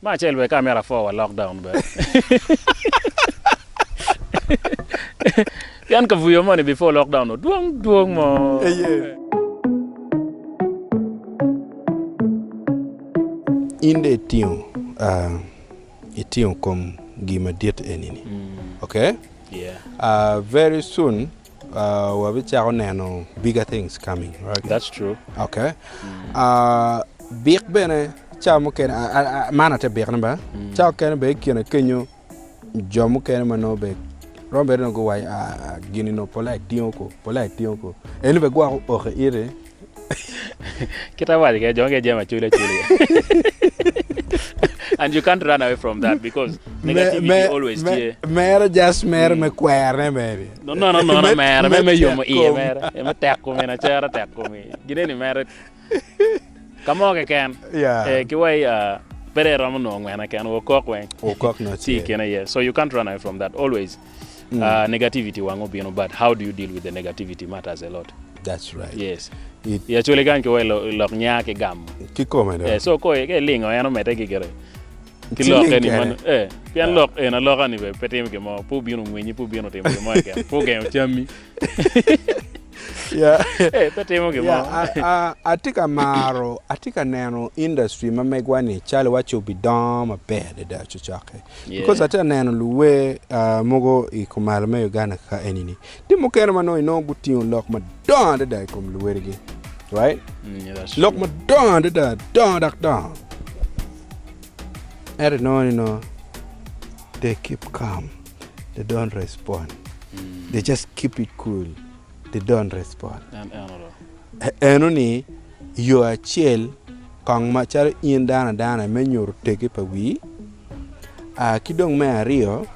Ma chel we camera for lockdown be. Yan ka vuyo money before lockdown no. Duong mo. Yeah. In the team, it come give a date any. Okay? Yeah. Very soon, we'll be talking bigger things coming, right? That's true. Okay. Big bene, chamo ken mana te big number. Chao ken be ken kenyo jomu ken mano be. Robert no go why gini no polite tionko. Enu be gwa o ire. Kita wali ke jonge jema chule. And you can't run away from that because negativity always here. Mere just mere me kwerne mere. No, mere me yomo mere. Me tekko me na chera tekko me. Gine ni mere. Kamo ke ken. Yeah. Ki way bere ramo no ngwana ken wo kok wen. O kok no see ken yeah. So you can't run away from that always. Negativity wango be but how do you deal with the negativity matters a lot. That's right. Yes. Ya chule kan ko lo nya ke gam. Ki komendo. So ko ke lingo ya no mete ke gere. Ki lo ke ni man pian lo na lo kan ni be petem ke mo pu bi no ngwenyi pu bi no tem ke mo ke pu ke chami. Yeah. Petem ke mo. Atika nano industry ma megwani chale wacho bidom a bed da chuchake. Because ata nano luwe mogo ikumal me Uganda ka enini. Di mo kena mano ino guti un lok ma don da ikum luwe rigi. Right? Yeah, that's lok ma don. I don't know, they keep calm. They don't respond. They just keep it cool. They don't respond. Enoni, you are chill. Kong machar in dana menyor take it away. Kidong me Rio.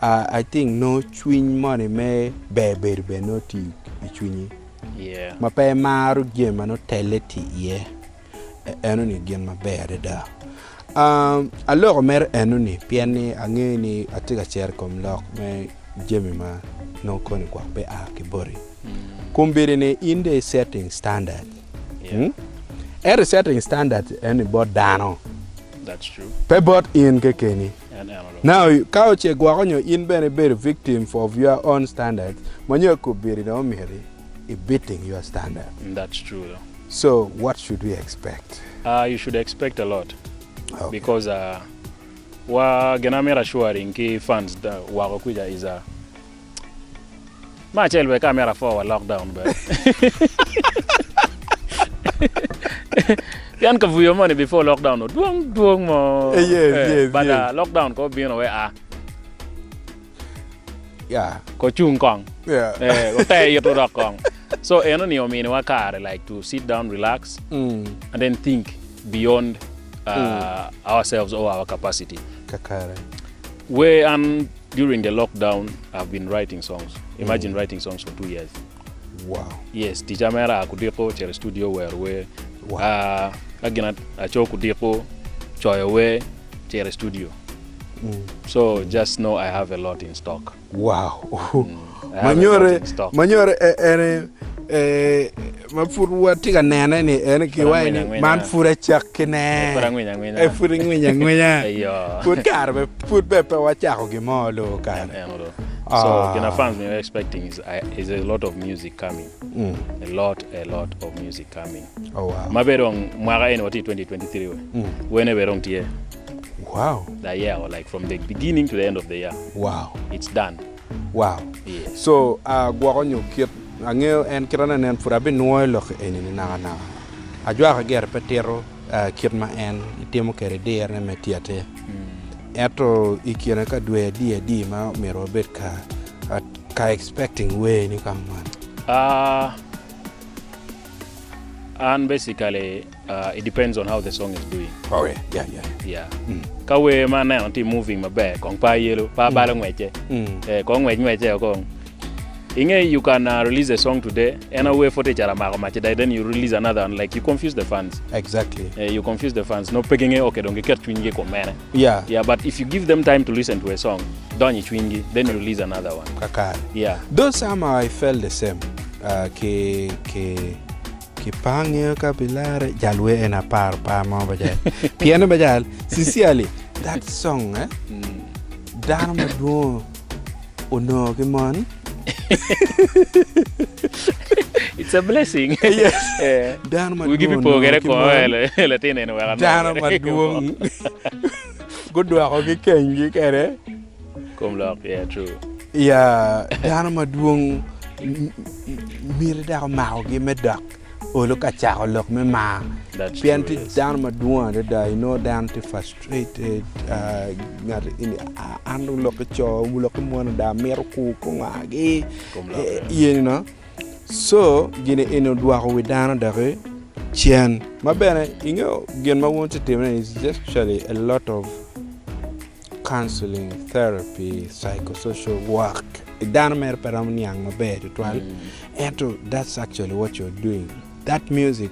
I think no twin money may be no tea between. Yeah. Ma pe maru gem no teleti ye. Enoni gem ma bear da. Alors mer enoni piani angeni atiga cher kom lok me jemi ma no koni kwa pe akibori. Kumbiri ne in the setting standard. Yeah. Every setting standard any bot dano. That's true. Pe bot in kekeni. Now kauche gwagonyo in bene be victim of your own standards. Manyo kubiri no meri beating your standard. That's true though. So what should we expect? You should expect a lot. Okay. Because wa genamera sharing ki fans da wa kuja is ma chelwe camera for lockdown ba yan ka vuyo money before lockdown duong mo yes but lockdown ko be no we yeah ko chung kong ko tay to rock kong so enoni o mean wa kare like to sit down relax and then think beyond ourselves or our capacity. Kakare. During the lockdown, I've been writing songs. Imagine writing songs for 2 years. Wow. Yes, Tijamera Kudiko, Chere Studio, where we again Acho Kudiko, Choyawe, Chere Studio. So just know I have a lot in stock. Wow. Manure, mafuru tiga nana ni ki wai man fura chakne ngwinya put karbe put bepe wa chako gimolo kan so kina fans me expecting is a lot of music coming. A lot of music coming. Oh wow. Maberong mwaka eno 2023 wene berong tie. Wow. The year or like from the beginning to the end of the year. Wow. It's done. Wow. Yeah. So gwagonyo kit angeo en kirana nen furabe noelo eni na ajwa ka ger petero kirma en itimo kere der ne metiate eto ikiena ka dwe di ma mero bet ka expecting we ni kamman and basically it depends on how the song is doing. Oh yeah. Ka we man na anti moving mabe kong pa yelo pa bala ngweche kong ngweche kong you can release a song today and away footage then you release another one, like you confuse the fans. Exactly. You confuse the fans. No pegging okay don't get twingy komene. Yeah, but if you give them time to listen to a song, don't you twingy, then you release another one. Kakar. Yeah. Those time I felt the same. Kipange kapilare jalwe en apar pa mo bajal. Piano bajal sincerely that song dano maduong ono kimon. It's a blessing. Yes. Dano maduong. We give people get ko Latin en wa. Dano maduong. Good ako ki kengi kere. Come look, yeah, true. Yeah, dano maduong mire da ma gi medak. O look at ya look me ma. That's Pian true. to Yes. down my doing that down to frustrated not in and look at your look one da miracle kongagi you know so gine ino dwa we down da re chien ma bene ingo gen ma want to tell is just actually a lot of counseling therapy psychosocial work down mer peram nyang ma be to and that's actually what you're doing. That music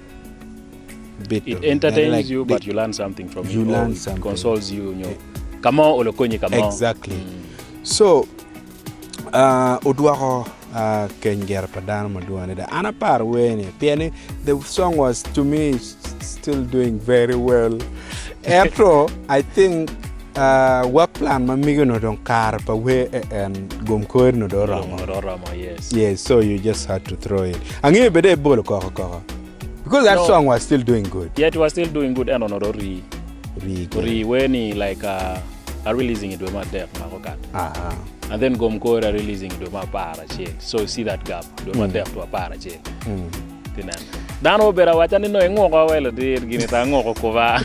bit It entertains you, but you learn something from it. You learn It something. consoles you. Come on, olokonyi come on. Exactly. So, Odwaro Kenger Padan Maduane, the Anapar Weni, Piani, the song was to me still doing very well. After, I think, what plan Mamigo no don't car, but where and Gomko no Rama, yes. Yes, so you just had to throw it. And you be there, because that song was still doing good. Yeah, it was still doing good. And on Ri when he like are releasing it with my death, and then Gomko are releasing it with my para chill. So see that gap, with my death to a para chill. Dano bera wachani no ngoko welo dir gini ta ngoko kova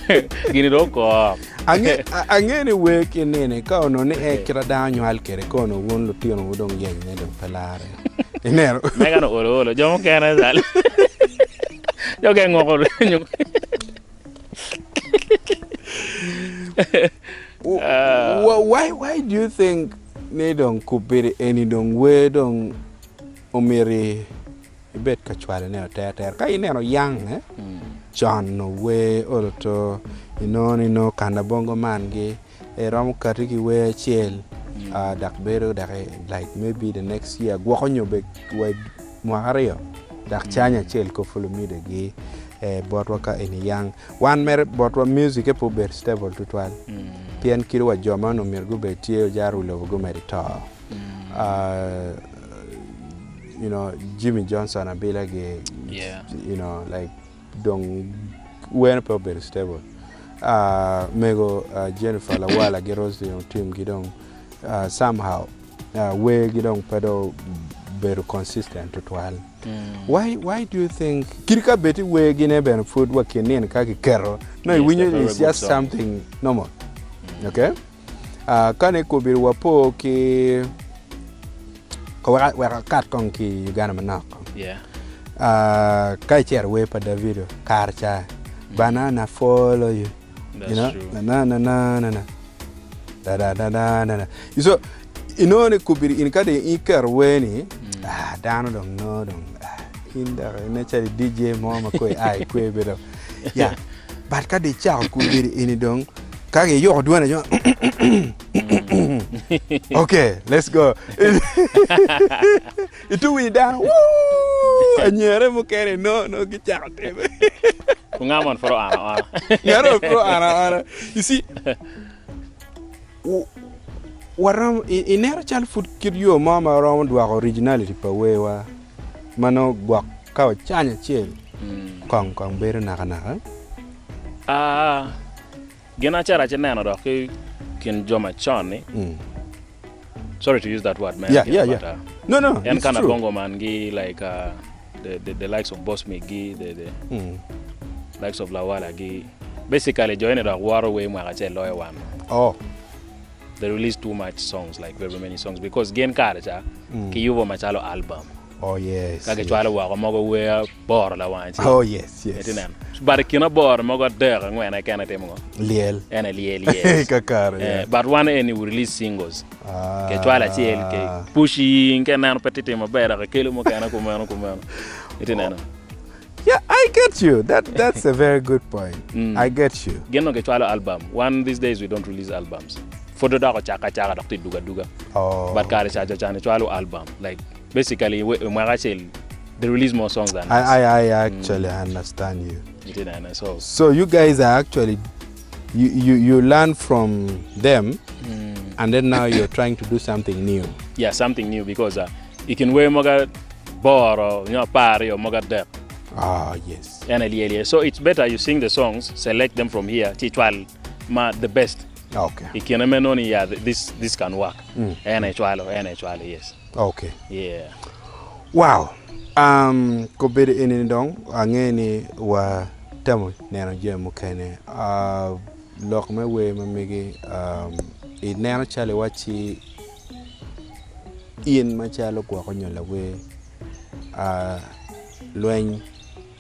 gini doko. Angeni wek nene ka ono ne ekra danyo alkere ko no won lo tino udong yen ne do pelare. Enero. Mega no olo jomo kana dal. Yo ke ngoko. Why do you think ne don kubiri any don we don omiri bet kachwale ne ter ka ineno yang John no we oloto ino kanda bongo man gi rom katiki we chiel dak bero dak like maybe the next year gwakonyo be we mohario dak chanya chiel ko folomide gi botwa ka eni yang one mer botwa music e po ber stable to twal pian kirwa joma no mirgo betie jaru lo go merita you know Jimmy Johnson abila ge you know like don't when probably stable mego Jennifer Lawala girls the team gidong somehow we gidong pedo very consistent to twal why do you think kirika beti we gine ben food work in ka kero no Yes, it's just song. something normal okay kane ko bir wapo ki ko wa kat kon ki Uganda manako Yeah. Kai chair we pa the video karcha banana follow you. That's You know true. na da so inone kubiri inkade ikar weni dano dong no dong hinda naturally DJ mama ko ai ko bedo yeah but kade cha kubiri ini dong kage yo duana yo okay let's go itu we down anyere mo kere no ki cha tebe Kungamon for ana. Yaro pro ana you see waram inera chal food kid yo mama around wa originality pa wewa mano gwa ka chanya chiel kong bere na kana Gena chara cheneno do ki kin joma choni. Sorry to use that word, man. Yeah. No, And it's kind of true. bongo man gi like the likes of Boss Me gi the likes of Lawala gi. Basically joined a war way mwagache lawyer one. Oh. They released too much songs, like very many songs, because gen karacha ki yuvo machalo album. Oh yes. Kage chwalo wa mogo we bor la wanchi. Oh yes. Etinan. But kina bor mogo der ngwen I kana temo. Liel. Ena liel yes. Kakar. But one any will release singles. Ke chwala chiel ke pushing ke nan petite mo bera ke kelo mo kana kumano. Etinan. Yeah, I get you. That's a very good point. I get you. Gen no ke chwalo album. One these days we don't release albums. Fodo da ko chaka dokti duga. Oh. But kare cha chane chwalo album. Like basically we mwagachel they release more songs than us. I actually understand you. You did, and so you guys are actually you learn from them, and then now you're trying to do something new. Yeah, something new, because you can wear moga bar or party or moga dep. Ah, yes. So it's better you sing the songs, select them from here, teachwal the best. Okay. You can only this can work. NHWalo, yes. Okay. Yeah. Wow. Ko bede ini dong angeni wa tamo neno jemu kene lok me we mamigi I neno chale wachi in machalo kwa konyola we lwen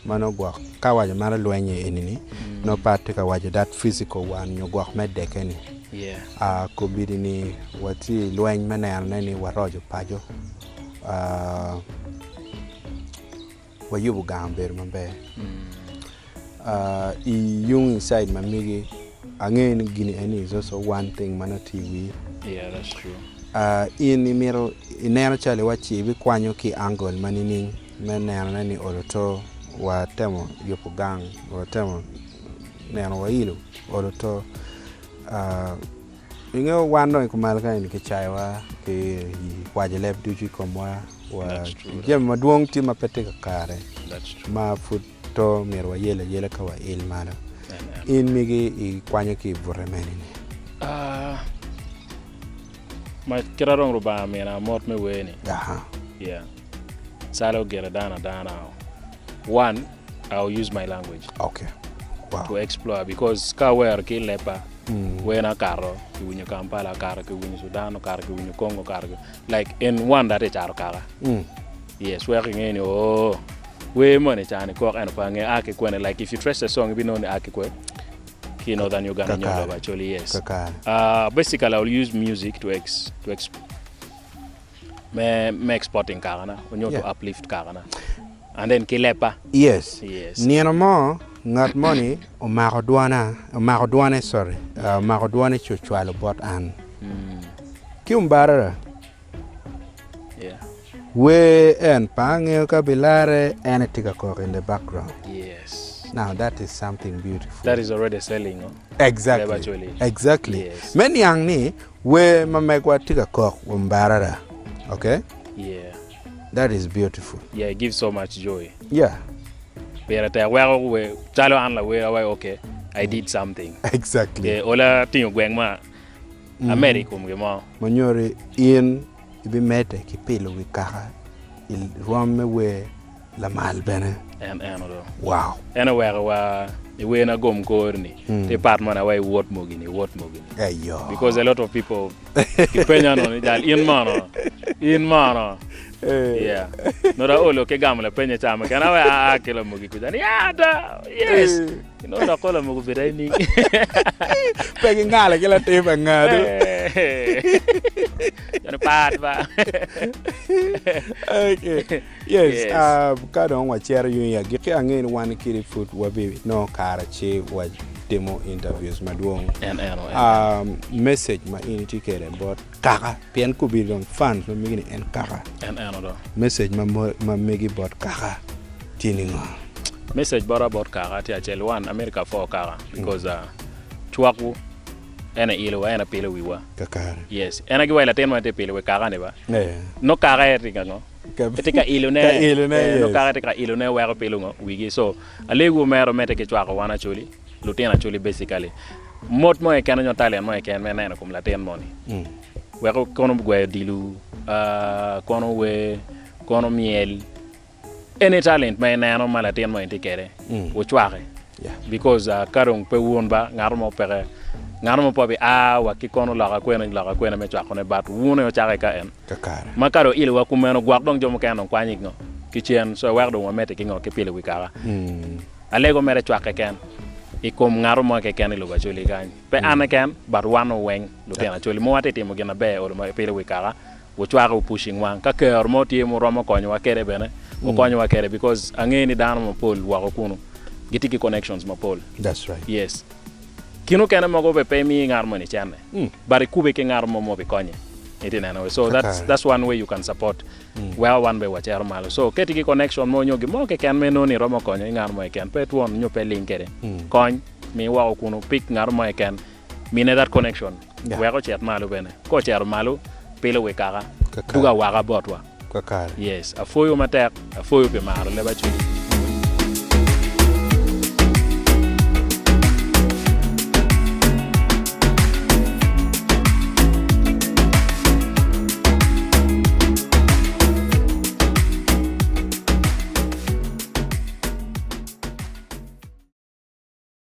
mano gwa kawaja mara lwenye enini no parte kawaja that physical one nyo gwa medekeni. Yeah. Ko bede ni wati lwen maneno neni warojo pajo wayubu gamber mambe yung inside mamigi again gini any is also one thing mana TV. Yeah, that's true. In the middle inero chale wachi bi kwanyo ki angle manini meneno nani oloto wa temo yopo gang wa temo neno wa ilu oloto ingo wando kumalaka ni kichaiwa ki wajelep duji komwa wa jem maduong ti mapete kare. That's true. Ma futo mirwa yele kawa il mala in migi I kwanyo ki voremeni ma kirarong ruba mena mot me weni. Yeah. Salo gera dana. One, I'll use my language. Okay. Wow. To explore, because ka wer ki lepa wena karo ki winyo Kampala karo ki winyo Sudan karo ki winyo Congo karo like in one that is charo kara. Yes, we ngeni we money chani ko eno pa nge ake kwene, like if you trace the song be known ake kwe ki northern Uganda nyoba actually. Yes. Basically I'll use music to me exporting karana onyo to uplift karana, and then kilepa. Yes. Nieno mo ngat money o marodwane chuchwalo bot an kiumbara. Yeah. We and pange kabilare and tika in the background. Yes. Now that is something beautiful. That is already selling, no? Exactly. Exactly. Yes. Many young ni we mamekwa tika umbara. Okay? Yeah. That is beautiful. Yeah, it gives so much joy. Yeah. But we chalo anla we okay, I did something. Exactly. Yeah, ola tinyo gwengma America mgema. Manyore in ibi mete ki pilo wi kaka il rome we la malbene And wow. Anywhere wa we na gom korni department away what mogini. Ayo. Because a lot of people depend on it in mano. Yeah. No da olo ke gamla penye chama kana wa akela mugi kujani. Yes. You know da kola mugi bidai Pegi ngala kila teba ngado. Yana part ba. Okay. Yes. Kadon wa chere yu ya giki angin one kiri foot wa baby no kara che wa demo interviews maduong. Message ma initi kere but kaka pian ku bi don fans ma migi en kaka. Message ma migi bot kaka tininga. Message bara bot kaka ti achel one America for kaka because chwaku ena ilo ena pele wiwa kaka. Yes. Ena gi wala ten ma te pele we kaka ne ba. No kaka etika no. Etika ilo ne. No kaka etika ilo ne wa pele ngo wigi so alegu mero mete ke chwako wana choli. Lutena choli basically. Mot mo e kana nyotalian mo e ken menena kum laten moni. We ko kono gwe dilu kono miel. Any talent may nano malaten mo intikere. Uchware. Yeah. Because karong pe wonba ngarmo pere ngarmo pobi wa ki kono la kwena me chwa kono bat wono chare ka en. Kakara. Makaro ile wa kumeno gwakdong jomo kanon kwanyik no. Kichen so werdo mo mete kingo ke pile wikara. Alego mere chwa ka ken. Ikom ngaro mo ke ken lo bacholi kan. Pe anaken but one weng lutena choli mo atete mo gena be o mo pile wikara. Wo chwa pushing wan ka ker mo tie mo romo konyo wa kere bene. Mo konyo wa kere because angeni dano mo pol wa kuno. Gitiki connections mo pol. That's right. Yes. Kino kena mo go be pay mi ngar mo ni chane. Bari kube ke ngar mo be konye. So that's one way you can support. Well, one way what you're malo. So getting connection mo nyogi mo ke kan meno ni romo konyo ingar mo ken pet one nyo pe link kere. Coin mi wa kuno pick ngar mo ken mi ne that connection. We ko chat malo bene. Ko chat malo pele we kaka. Duga waga botwa. Kakar. Yes, a foyo matek, a foyo pe maro le ba chuli.